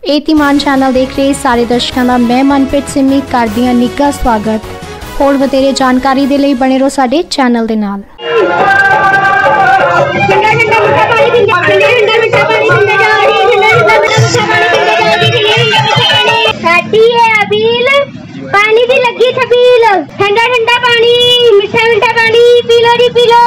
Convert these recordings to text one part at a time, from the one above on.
ईतीमान channel देख रहे सारे दर्शकों का मैं मनप्रीत सिमी करदी हां निੱਘਾ स्वागत। होर वधेरे जानकारी दे लई बने रहो साडे चैनल दे नाल। पानी दी लगी छबील, ठंडा ठंडा पानी, मीठा मीठा पानी, P low G P low.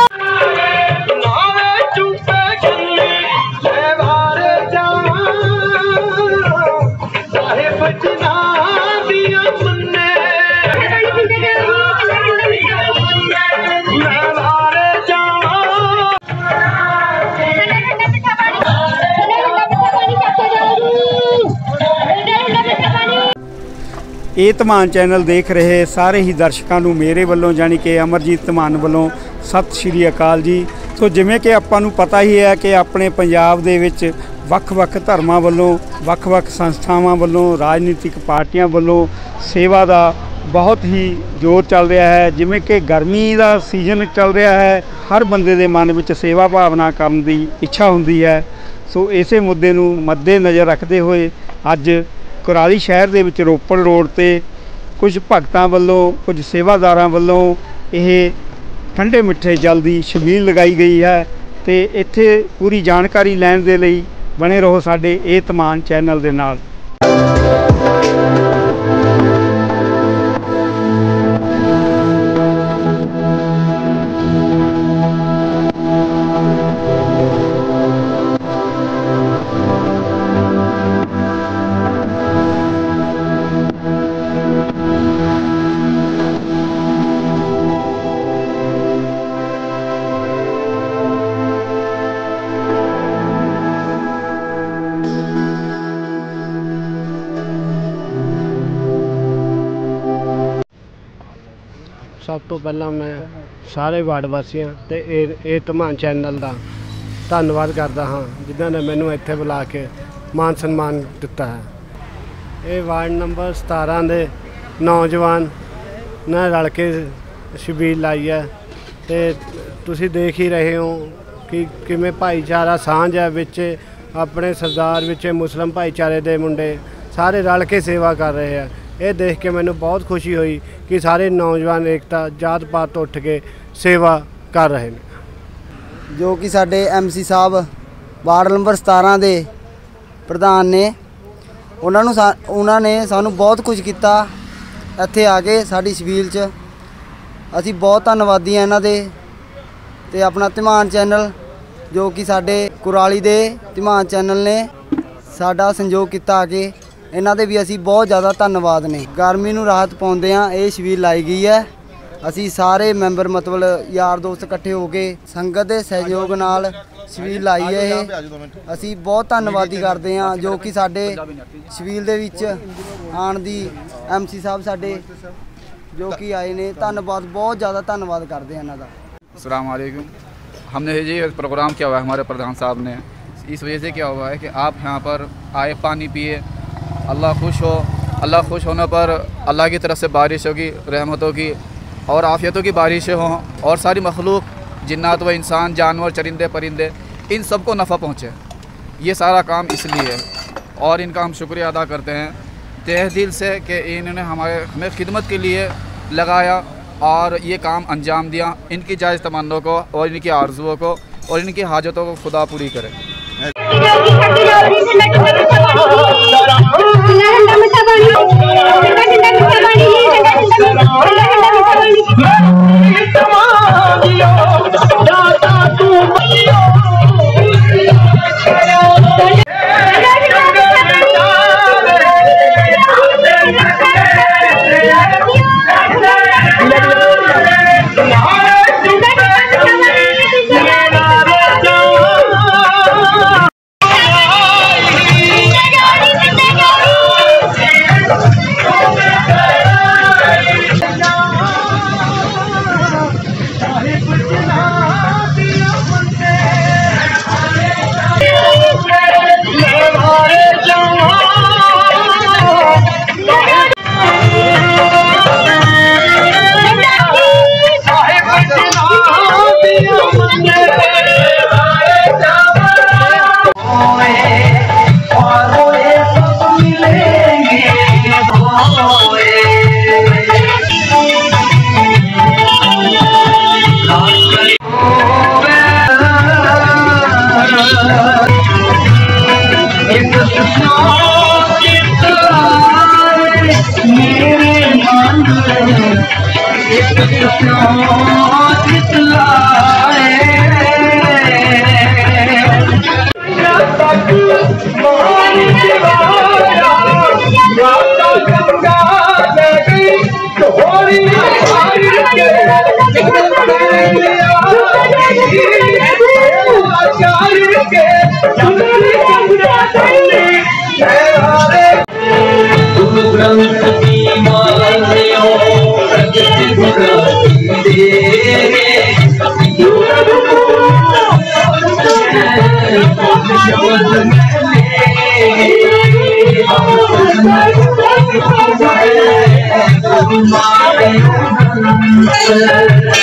ਇਹ ਧਮਾਨ ਚੈਨਲ ਦੇਖ ਰਹੇ ਸਾਰੇ ਹੀ ਦਰਸ਼ਕਾਂ ਨੂੰ ਮੇਰੇ ਵੱਲੋਂ ਜਾਨੀ ਕਿ ਅਮਰਜੀਤ ਧਮਾਨ ਵੱਲੋਂ ਸਤਿ ਸ਼੍ਰੀ ਅਕਾਲ ਜੀ। ਸੋ ਜਿਵੇਂ ਕਿ ਆਪਾਂ ਨੂੰ ਪਤਾ ਹੀ ਹੈ ਕਿ ਆਪਣੇ ਪੰਜਾਬ ਦੇ ਵਿੱਚ ਵੱਖ-ਵੱਖ ਧਰਮਾਂ ਵੱਲੋਂ, ਵੱਖ-ਵੱਖ ਸੰਸਥਾਵਾਂ ਵੱਲੋਂ, ਰਾਜਨੀਤਿਕ ਪਾਰਟੀਆਂ ਵੱਲੋਂ ਸੇਵਾ ਦਾ ਬਹੁਤ ਹੀ ਜ਼ੋਰ ਚੱਲ ਰਿਹਾ ਹੈ। ਜਿਵੇਂ ਕਿ ਗਰਮੀ ਦਾ ਸੀਜ਼ਨ ਚੱਲ ਰਿਹਾ ਹੈ, ਹਰ ਬੰਦੇ ਦੇ ਮਨ ਵਿੱਚ ਸੇਵਾ ਭਾਵਨਾ ਕਰਨ ਦੀ ਇੱਛਾ ਹੁੰਦੀ ਹੈ। ਸੋ ਇਸੇ ਮੁੱਦੇ ਨੂੰ ਮੱਦੇ ਨਜ਼ਰ ਰੱਖਦੇ ਹੋਏ ਅੱਜ ਕੁਰਾਲੀ ਸ਼ਹਿਰ ਦੇ ਵਿੱਚ ਰੋਪੜ ਰੋਡ ਤੇ ਕੁਝ ਭਗਤਾਂ ਵੱਲੋਂ, ਕੁਝ ਸੇਵਾਦਾਰਾਂ ਵੱਲੋਂ ਇਹ ਠੰਡੇ ਮਿੱਠੇ ਜਲ ਦੀ ਛਬੀਲ ਲਗਾਈ ਗਈ ਹੈ। ਤੇ ਇੱਥੇ ਪੂਰੀ ਜਾਣਕਾਰੀ ਲੈਣ ਦੇ ਲਈ ਬਣੇ ਰਹੋ ਸਾਡੇ ਇਹ ਧਮਾਨ ਚੈਨਲ ਦੇ ਨਾਲ। सब तो पहला मैं सारे वार्ड वासियों ते ਇਹ ਧਮਾਨ चैनल का धन्यवाद करता हाँ जिन्होंने मैनू इत्थे बुला के मान सम्मान दिता है। ये वार्ड नंबर 17 के नौजवान ने रल के छबील लाई है। तो तुसी देख ही रहे हो कि किवें भाईचारा सांझ है, विच अपने सरदार विच मुस्लिम भाईचारे के मुंडे सारे रल के सेवा कर रहे हैं। ये देख के मैनू बहुत खुशी हुई कि सारे नौजवान एकता जात पात तो उठ के सेवा कर रहे हैं। जो कि साडे MC साहब वार्ड नंबर 17 के प्रधान ने उन्होंने सानू बहुत कुछ किया इत्थे आके साडी छबील च। असी बहुत धन्नवादी हैं इन्हां दे। ते अपना धमान चैनल जो कि साडे कुराली दे धमान चैनल ने साडा संयोग किया आके, इन्हां दे भी असी बहुत ज़्यादा धन्नवाद ने। गर्मी नूं राहत पाउंदिआं ये छबील लाई गई है। असी सारे मैंबर मतलब यार दोस्त इकट्ठे होके संगत के सहयोग नाल छबील लाई है। ये असी बहुत धन्नवादी करते हैं जो कि साडे छबील दे विच आण दी MC साहब साडे जो कि आए ने, धन्नवाद बहुत ज़्यादा धन्नवाद करते हैं इन्हां दा। अस्सलाम वालेकुम। हमने ये प्रोग्राम किया हुआ है हमारे प्रधान साहब ने, इस वजह से क्या हुआ है कि आप यहाँ पर आए, पानी पिए, अल्लाह खुश हो। अल्लाह खुश होने पर अल्लाह की तरफ से बारिशों की, रहमतों की और आफ़ियतों की बारिशें हों और सारी मखलूक, जिन्नात व इंसान, जानवर, चरिंदे परिंदे, इन सबको नफ़ा पहुँचे। ये सारा काम इसलिए है और इनका हम शुक्रिया अदा करते हैं तहे दिल से कि इन्होंने हमें खिदमत के लिए लगाया और ये काम अंजाम दिया। इनकी जायज़ तमन्नों को और इनकी आरजुओं को और इनकी हाजतों को खुदा पूरी करे। Thank you.